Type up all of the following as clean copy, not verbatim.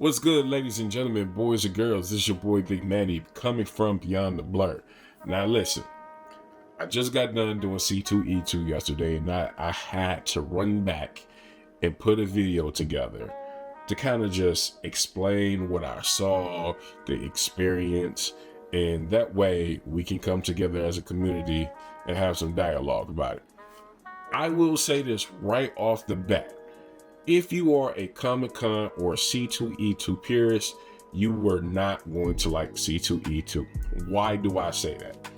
What's good, ladies and gentlemen, boys and girls? This is your boy Big Manny coming from Beyond the Blur. Now listen, I just got done doing C2E2 yesterday, and I had to run back and put a video together to kind of just explain what I saw, the experience, and that way we can come together as a community and have some dialogue about it. I will say this right off the bat. If you are a Comic-Con or C2E2 purist, you were not going to like C2E2. Why do I say that?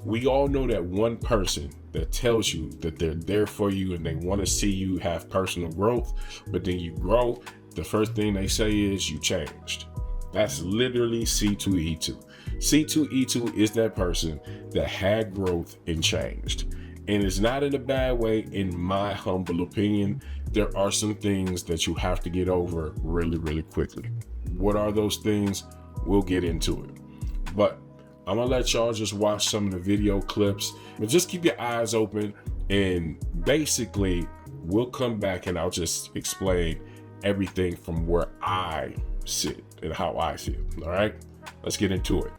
We all know that one person that tells you that they're there for you and they want to see you have personal growth, but then you grow, the first thing they say is you changed. That's literally C2E2. C2E2 is that person that had growth and changed. And it's not in a bad way, in my humble opinion. There are some things that you have to get over really, really quickly. What are those things? We'll get into it. But I'm gonna let y'all just watch some of the video clips, but just keep your eyes open, and basically we'll come back and I'll just explain everything from where I sit and how I feel. All right, let's get into it.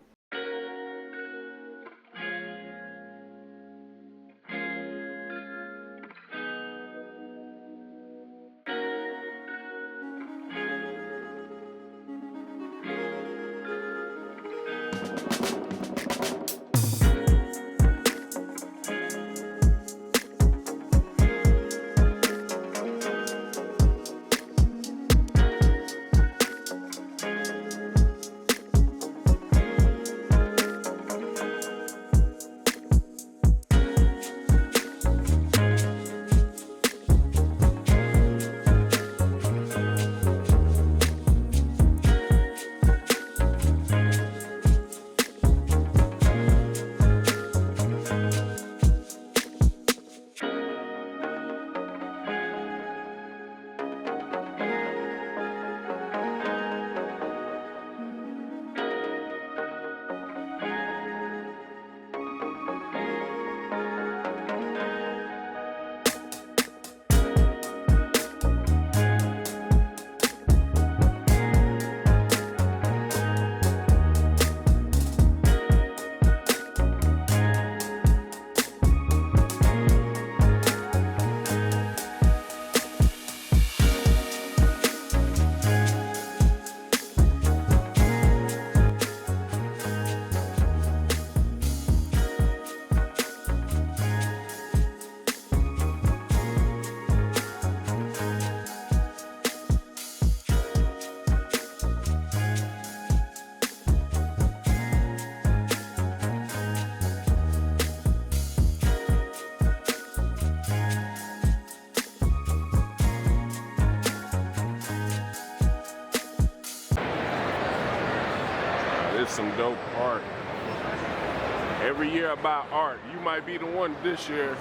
It's some dope art. Every year I buy art. You might be the one this year.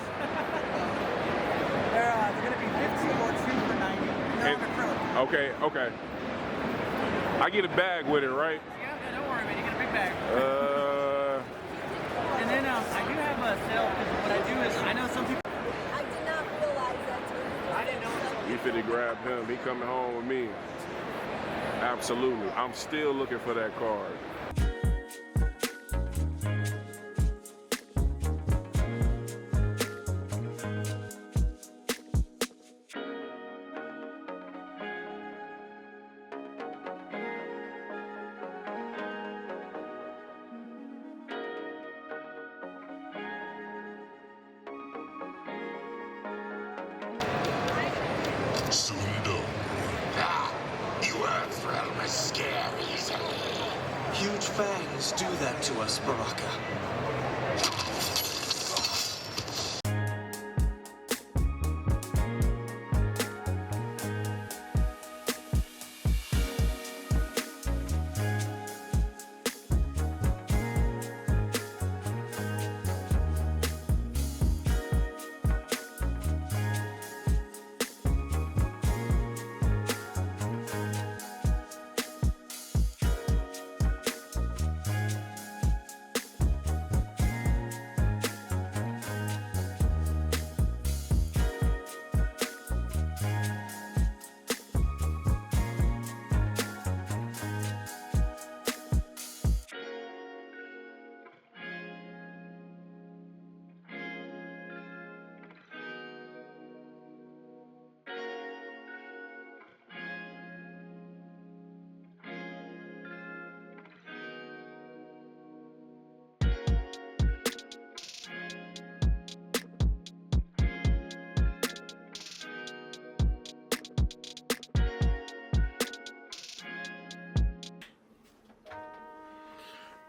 They're gonna be 50 or 2 for 90. They're on acrylic. Okay. I get a bag with it, right? Yeah, don't worry, man. You get a big bag. And then I do have a sale, because what I do is, I know some people. I did not realize that too. I didn't know. We finna grab him. He coming home with me. Absolutely. I'm still looking for that card. Sundo. You Earthrealm is scary easily. Huge fangs do that to us, Baraka.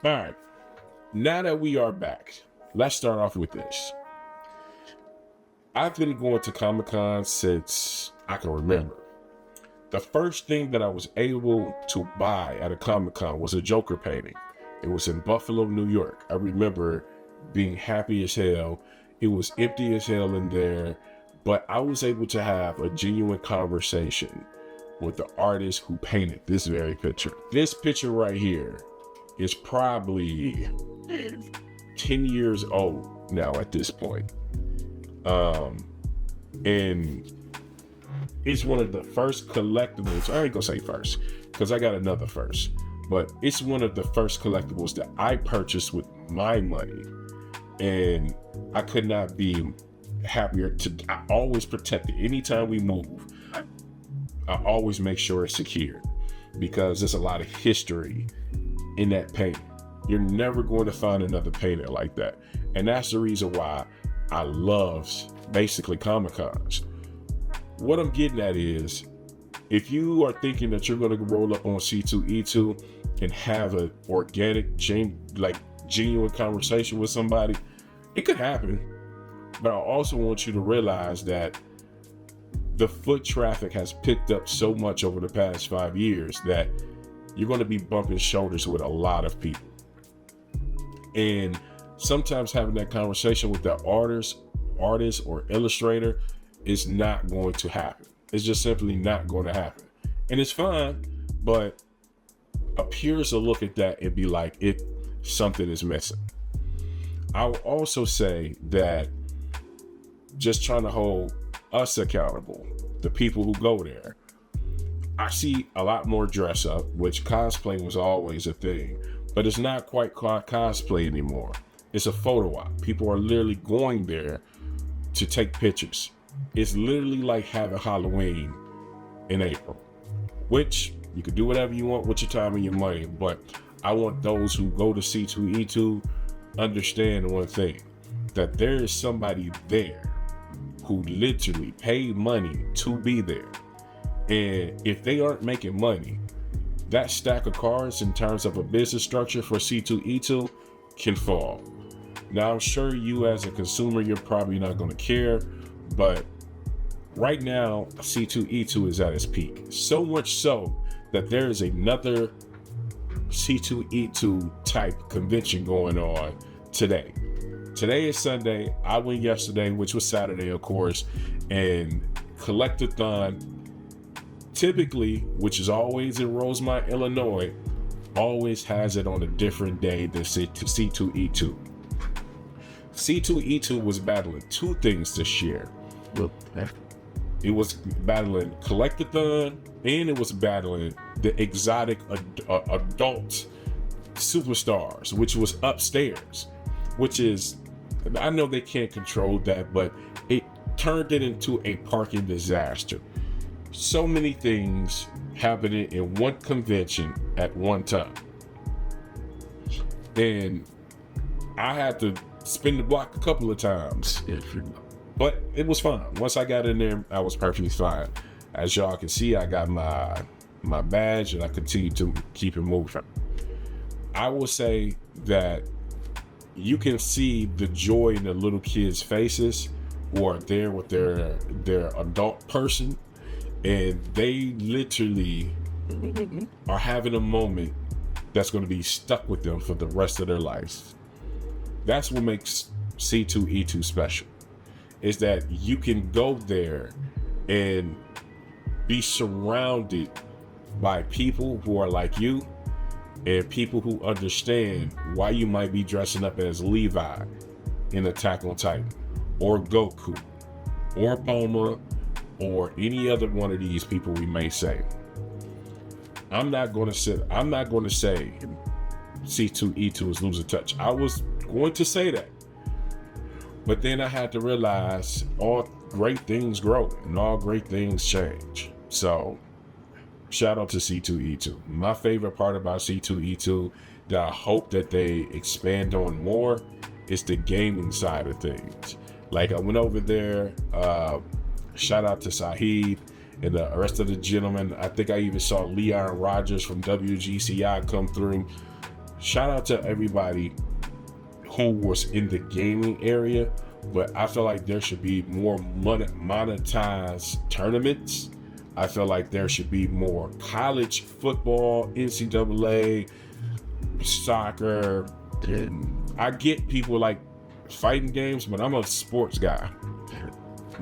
All right. Now that we are back, let's start off with this. I've been going to Comic-Con since I can remember. The first thing that I was able to buy at a Comic-Con was a Joker painting. It was in Buffalo, New York. I remember being happy as hell. It was empty as hell in there, but I was able to have a genuine conversation with the artist who painted this very picture. This picture right here is probably 10 years old now at this point. And it's one of the first collectibles. I ain't gonna say first, because I got another first, but it's one of the first collectibles that I purchased with my money. And I could not be happier I always protect it. Anytime we move, I always make sure it's secured, because there's a lot of history in that painting. You're never going to find another painting like that. And that's the reason why I love basically Comic-Cons. What I'm getting at is, if you are thinking that you're going to roll up on C2E2 and have an organic, genuine conversation with somebody, it could happen. But I also want you to realize that the foot traffic has picked up so much over the past 5 years that you're going to be bumping shoulders with a lot of people. And sometimes having that conversation with the artist or illustrator is not going to happen. It's just simply not going to happen. And it's fine, but a purist will look at that and be like, something is missing. I will also say that just trying to hold us accountable, the people who go there, I see a lot more dress up, which cosplay was always a thing, but it's not quite cosplay anymore. It's a photo op. People are literally going there to take pictures. It's literally like having Halloween in April, which you can do whatever you want with your time and your money, but I want those who go to C2E2 understand one thing, that there is somebody there who literally paid money to be there. And if they aren't making money, that stack of cards in terms of a business structure for C2E2 can fall. Now, I'm sure you as a consumer, you're probably not going to care, but right now, C2E2 is at its peak. So much so that there is another C2E2 type convention going on today. Today is Sunday. I went yesterday, which was Saturday, of course, and Collectathon, typically, which is always in Rosemont, Illinois, always has it on a different day than C2E2. C2E2 was battling two things this year. It was battling Collectathon, and it was battling the exotic adult superstars, which was upstairs, which is, I know they can't control that, but it turned it into a parking disaster. So many things happening in one convention at one time. And I had to spin the block a couple of times, but it was fine. Once I got in there, I was perfectly fine. As y'all can see, I got my badge, and I continue to keep it moving. I will say that you can see the joy in the little kids' faces who are there with their adult person, and they literally are having a moment that's going to be stuck with them for the rest of their lives. That's what makes C2E2 special, is that you can go there and be surrounded by people who are like you, and people who understand why you might be dressing up as Levi in Attack on Titan, or Goku, or Bulma, or any other one of these people we may say. I'm not going to say C2E2 is losing touch. I was going to say that, but then I had to realize all great things grow and all great things change. So shout out to C2E2. My favorite part about C2E2 that I hope that they expand on more is the gaming side of things. Like, I went over there, shout out to Sahib and the rest of the gentlemen. I think I even saw Leon Rogers from WGCI come through. shout out to everybody who was in the gaming area, but I feel like there should be more monetized tournaments. I feel like there should be more college football, NCAA, soccer. I get people like fighting games, but I'm a sports guy.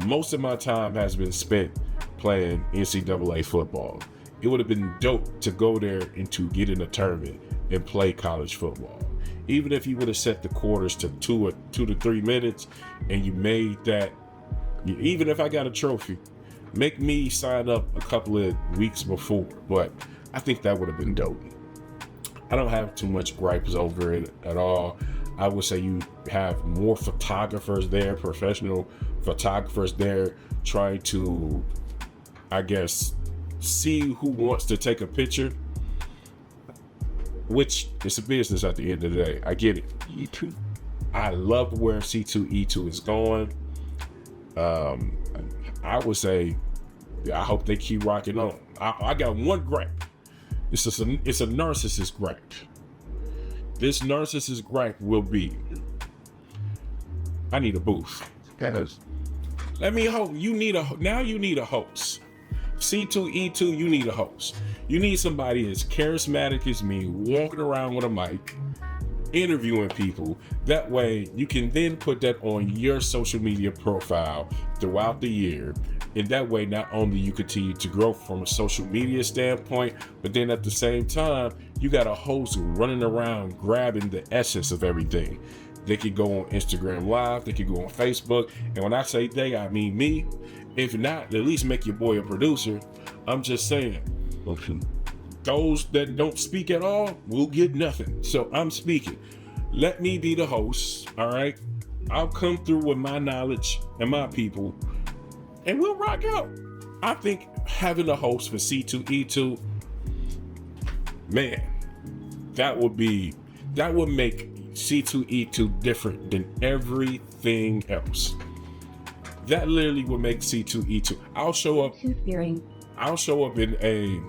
Most of my time has been spent playing NCAA football. It would have been dope to go there and to get in a tournament and play college football. Even if you would have set the quarters to 2 to 3 minutes and you made that, even if I got a trophy, make me sign up a couple of weeks before. But I think that would have been dope. I don't have too much gripes over it at all. I would say you have more photographers there, professional photographers there, trying to, I guess, see who wants to take a picture, which is a business at the end of the day. I get it. I love where C2E2 is going. I would say, I hope they keep rocking on. I got one gripe. It's a narcissist gripe. This narcissist gripe will be, I need a booth. Let me hope you need a host. C2E2, you need a host. You need somebody as charismatic as me, walking around with a mic, interviewing people. That way you can then put that on your social media profile throughout the year. And that way, not only you continue to grow from a social media standpoint, but then at the same time, you got a host running around grabbing the essence of everything. They could go on Instagram Live, they could go on Facebook. And when I say they, I mean me. If not, at least make your boy a producer. I'm just saying, those that don't speak at all will get nothing. So I'm speaking. Let me be the host, all right? I'll come through with my knowledge and my people, and we'll rock out. I think having a host for C2E2, man, that would make C2E2 different than everything else. That literally would make C2E2. I'll show up in a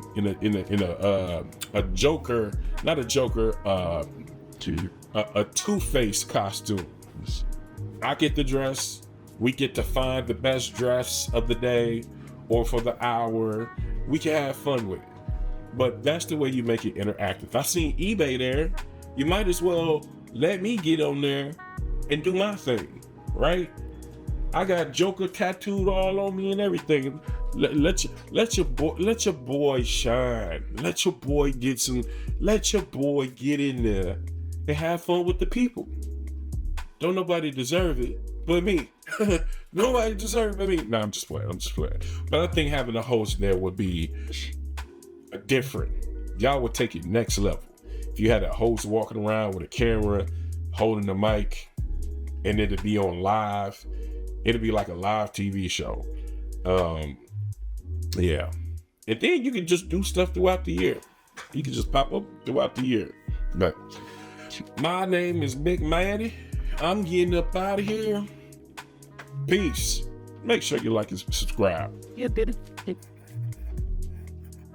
Joker, not a Joker, a Two-Face costume. I get the dress. We get to find the best dress of the day or for the hour. We can have fun with it. But that's the way you make it interactive. I seen eBay there. You might as well let me get on there and do my thing, right? I got Joker tattooed all on me and everything. Let your boy shine. Let your boy get in there and have fun with the people. Don't nobody deserve it but me. Nobody deserve it but me. Nah, I'm just playing. But I think having a host there would be different. Y'all would take it next level. If you had a host walking around with a camera, holding the mic, and it'd be on live. It'd be like a live TV show. Yeah. And then you can just do stuff throughout the year. You can just pop up throughout the year. But my name is Big Manny. I'm getting up out of here. Peace. Make sure you like and subscribe. Yeah, did it.